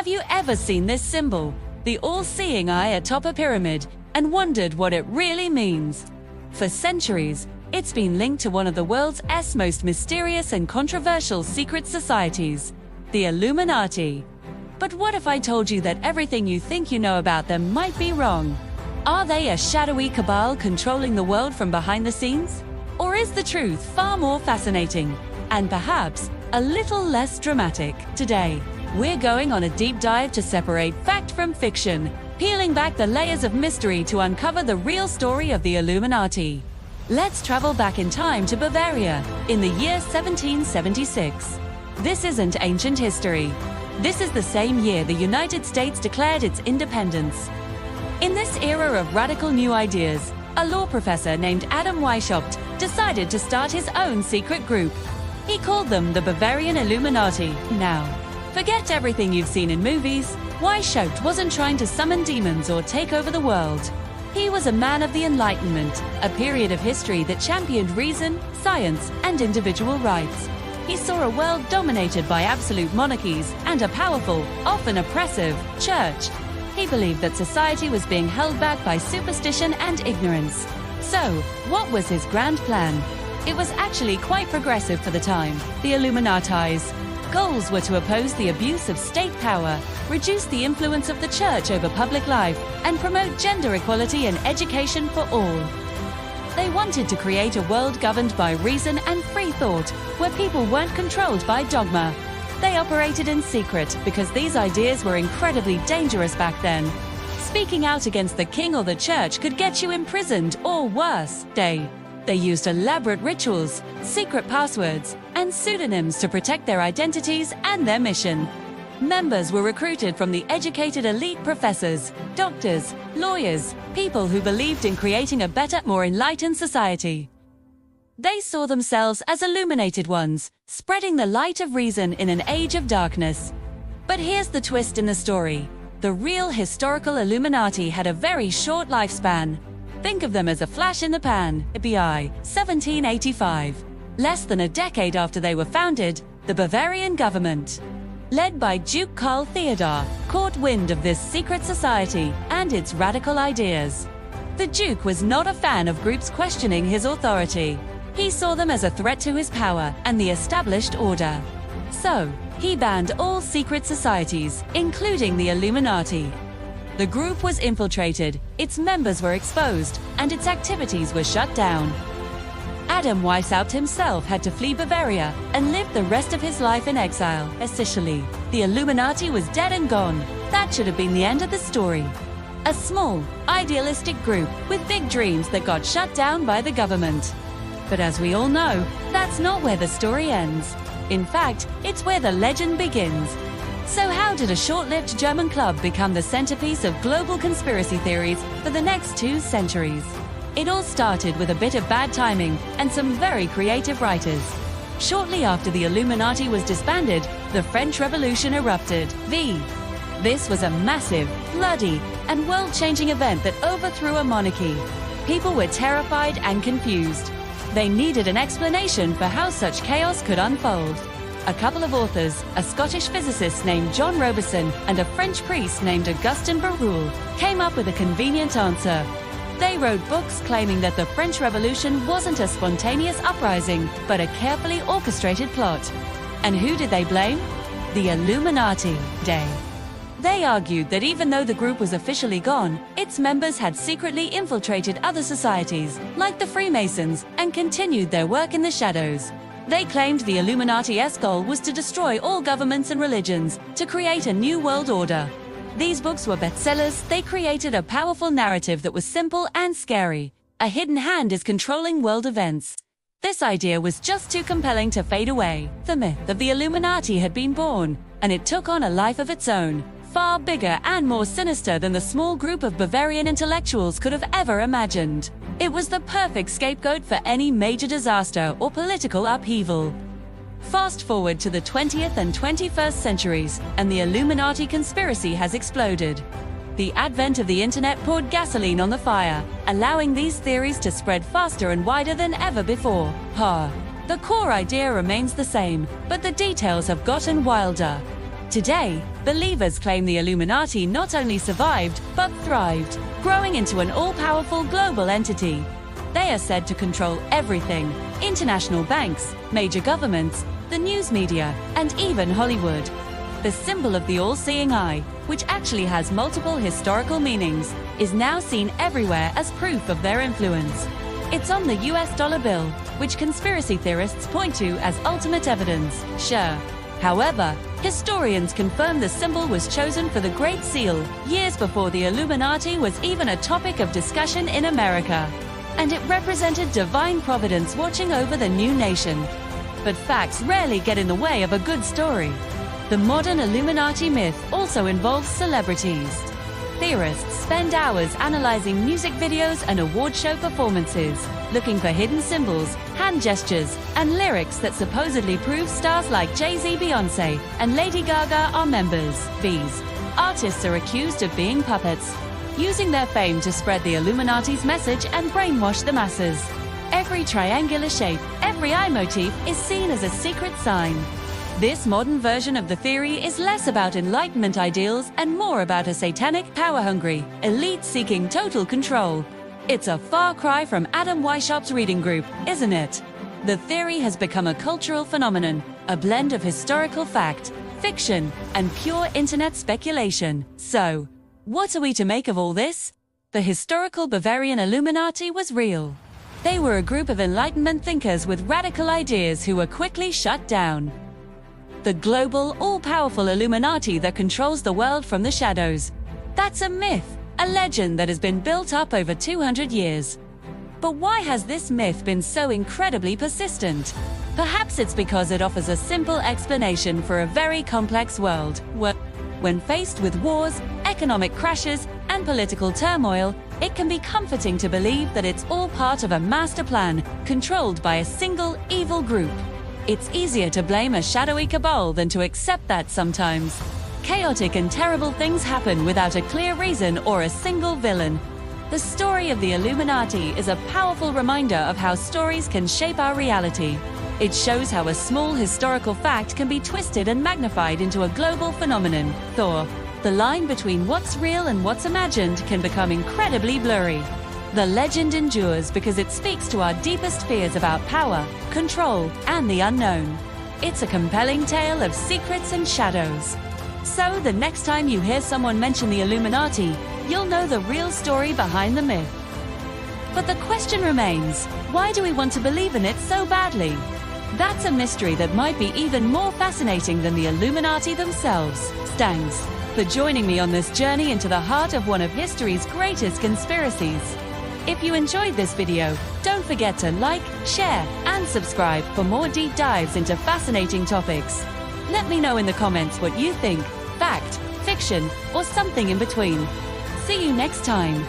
Have you ever seen this symbol, the all-seeing eye atop a pyramid, and wondered what it really means? For centuries, it's been linked to one of the world's most mysterious and controversial secret societies, the Illuminati. But what if I told you that everything you think you know about them might be wrong? Are they a shadowy cabal controlling the world from behind the scenes? Or is the truth far more fascinating, and perhaps a little less dramatic? Today, we're going on a deep dive to separate fact from fiction, peeling back the layers of mystery to uncover the real story of the Illuminati. Let's travel back in time to Bavaria, in the year 1776. This isn't ancient history. This is the same year the United States declared its independence. In this era of radical new ideas, a law professor named Adam Weishaupt decided to start his own secret group. He called them the Bavarian Illuminati. Now, forget everything you've seen in movies. Weishaupt wasn't trying to summon demons or take over the world. He was a man of the Enlightenment, a period of history that championed reason, science, and individual rights. He saw a world dominated by absolute monarchies and a powerful, often oppressive, church. He believed that society was being held back by superstition and ignorance. So, what was his grand plan? It was actually quite progressive for the time. The Illuminati's goals were to oppose the abuse of state power, reduce the influence of the church over public life, and promote gender equality and education for all. They wanted to create a world governed by reason and free thought, where people weren't controlled by dogma. They operated in secret because these ideas were incredibly dangerous back then. Speaking out against the king or the church could get you imprisoned or worse. They used elaborate rituals, secret passwords, and pseudonyms to protect their identities and their mission. Members were recruited from the educated elite professors, doctors, lawyers, people who believed in creating a better, more enlightened society. They saw themselves as illuminated ones, spreading the light of reason in an age of darkness. But here's the twist in the story. The real historical Illuminati had a very short lifespan. Think of them as a flash in the pan. BI 1785. Less than a decade after they were founded, the Bavarian government, led by Duke Karl Theodor, caught wind of this secret society and its radical ideas. The Duke was not a fan of groups questioning his authority. He saw them as a threat to his power and the established order. So, he banned all secret societies, including the Illuminati. The group was infiltrated, its members were exposed, and its activities were shut down. Adam Weishaupt himself had to flee Bavaria and live the rest of his life in exile, Sicily. The Illuminati was dead and gone. That should have been the end of the story. A small, idealistic group with big dreams that got shut down by the government. But as we all know, that's not where the story ends. In fact, it's where the legend begins. So how did a short-lived German club become the centerpiece of global conspiracy theories for the next 2 centuries? It all started with a bit of bad timing and some very creative writers. Shortly after the Illuminati was disbanded, the French Revolution erupted. This was a massive, bloody, and world-changing event that overthrew a monarchy. People were terrified and confused. They needed an explanation for how such chaos could unfold. A couple of authors, a Scottish physicist named John Robison and a French priest named Augustin Barruel, came up with a convenient answer. They wrote books claiming that the French Revolution wasn't a spontaneous uprising, but a carefully orchestrated plot. And who did they blame? The Illuminati. They argued that even though the group was officially gone, its members had secretly infiltrated other societies, like the Freemasons, and continued their work in the shadows. They claimed the Illuminati's goal was to destroy all governments and religions, to create a new world order. These books were bestsellers. They created a powerful narrative that was simple and scary. A hidden hand is controlling world events. This idea was just too compelling to fade away. The myth of the Illuminati had been born, and it took on a life of its own, far bigger and more sinister than the small group of Bavarian intellectuals could have ever imagined. It was the perfect scapegoat for any major disaster or political upheaval. Fast forward to the 20th and 21st centuries, and the Illuminati conspiracy has exploded. The advent of the internet poured gasoline on the fire, allowing these theories to spread faster and wider than ever before. The core idea remains the same, but the details have gotten wilder. Today, Believers claim the Illuminati not only survived, but thrived, growing into an all-powerful global entity. They are said to control everything: international banks, major governments, the news media, and even Hollywood. The symbol of the all-seeing eye, which actually has multiple historical meanings, is now seen everywhere as proof of their influence. It's on the US dollar bill, which conspiracy theorists point to as ultimate evidence. Sure. However, historians confirm the symbol was chosen for the Great Seal years before the Illuminati was even a topic of discussion in America. And it represented divine providence watching over the new nation. But facts rarely get in the way of a good story. The modern Illuminati myth also involves celebrities. Theorists spend hours analyzing music videos and award show performances, looking for hidden symbols, hand gestures, and lyrics that supposedly prove stars like Jay-Z, Beyoncé, and Lady Gaga are members. These artists are accused of being puppets, using their fame to spread the Illuminati's message and brainwash the masses. Every triangular shape, every eye motif is seen as a secret sign. This modern version of the theory is less about Enlightenment ideals and more about a satanic, power-hungry elite seeking total control. It's a far cry from Adam Weishaupt's reading group, isn't it? The theory has become a cultural phenomenon, a blend of historical fact, fiction, and pure internet speculation. So, what are we to make of all this? The historical Bavarian Illuminati was real. They were a group of Enlightenment thinkers with radical ideas who were quickly shut down. The global, all-powerful Illuminati that controls the world from the shadows. That's a myth, a legend that has been built up over 200 years. But why has this myth been so incredibly persistent? Perhaps it's because it offers a simple explanation for a very complex world. When faced with wars, economic crashes, and political turmoil, it can be comforting to believe that it's all part of a master plan, controlled by a single evil group. It's easier to blame a shadowy cabal than to accept that sometimes. Chaotic and terrible things happen without a clear reason or a single villain. The story of the Illuminati is a powerful reminder of how stories can shape our reality. It shows how a small historical fact can be twisted and magnified into a global phenomenon. The line between what's real and what's imagined can become incredibly blurry. The legend endures because it speaks to our deepest fears about power, control, and the unknown. It's a compelling tale of secrets and shadows. So the next time you hear someone mention the Illuminati, you'll know the real story behind the myth. But the question remains, why do we want to believe in it so badly? That's a mystery that might be even more fascinating than the Illuminati themselves. Thanks for joining me on this journey into the heart of one of history's greatest conspiracies. If you enjoyed this video, don't forget to like, share, and subscribe for more deep dives into fascinating topics. Let me know in the comments what you think: fact, fiction, or something in between. See you next time.